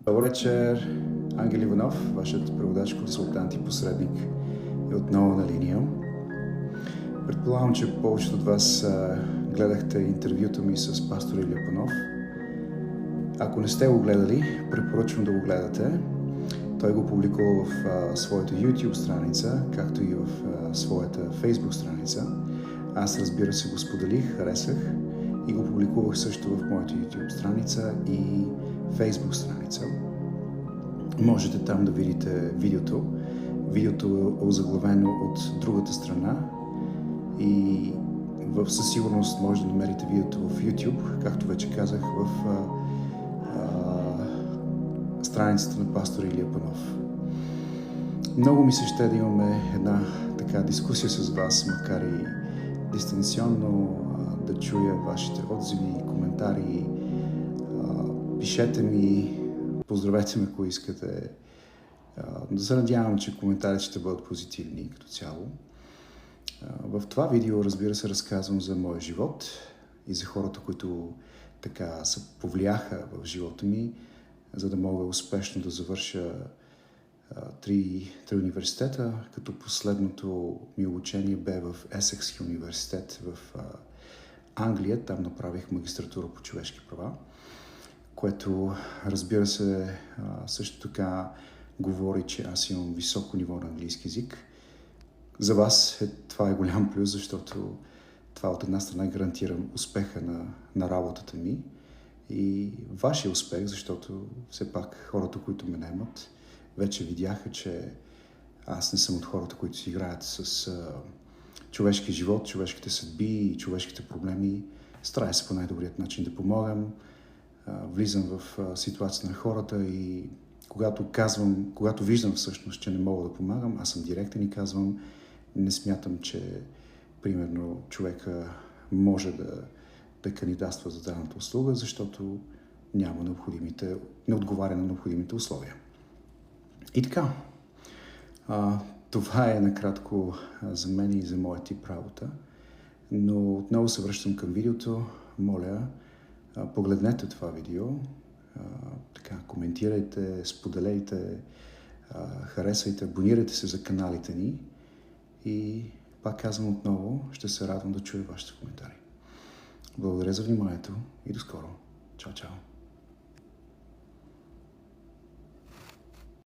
Добър вечер, Ангел Иванов, вашият преводач, консултант и посредник е отново на линия. Предполагам, че повечето от вас гледахте интервюто ми с пастор Илия Панов. Ако не сте го гледали, препоръчвам да го гледате. Той го публикува в своята YouTube страница, както и в своята Facebook страница. Аз, разбира се, го споделих, харесах и го публикувах също в моята YouTube страница и Facebook страница. Можете там да видите видеото. Видеото е озаглавено от другата страна и със сигурност може да намерите видеото в YouTube, както вече казах, в страницата на пастор Илия Панов. Много ми се ще да имаме една така дискусия с вас, макар и дистанционно, да чуя вашите отзиви, коментари. Пишете ми, поздравете ме, ако искате. Да се надявам, че коментарите ще бъдат позитивни като цяло. В това видео, разбира се, разказвам за моя живот и за хората, които така се повлияха в живота ми, за да мога успешно да завърша три университета, като последното ми обучение бе в Есекски университет в Англия. Там направих магистратура по човешки права, което, разбира се, също така говори, че аз имам високо ниво на английски език. За вас това е голям плюс, защото това от една страна гарантирам успеха на работата ми и вашия успех, защото все пак хората, които ме наемат, вече видяха, че аз не съм от хората, които си играят с човешки живот, човешките съдби и човешките проблеми. Старая се по най-добрият начин да помогам. Влизам в ситуацията на хората и когато виждам всъщност, че не мога да помагам, аз съм директен и казвам, не смятам, че примерно човека може да кандидатства за дадената услуга, защото не отговаря на необходимите условия. И така, това е накратко за мен и за моя тип работа, но отново се връщам към видеото. Моля, погледнете това видео, коментирайте, споделяйте, харесайте, абонирайте се за каналите ни и пак казвам отново, ще се радвам да чуя вашите коментари. Благодаря за вниманието и до скоро. Чао, чао!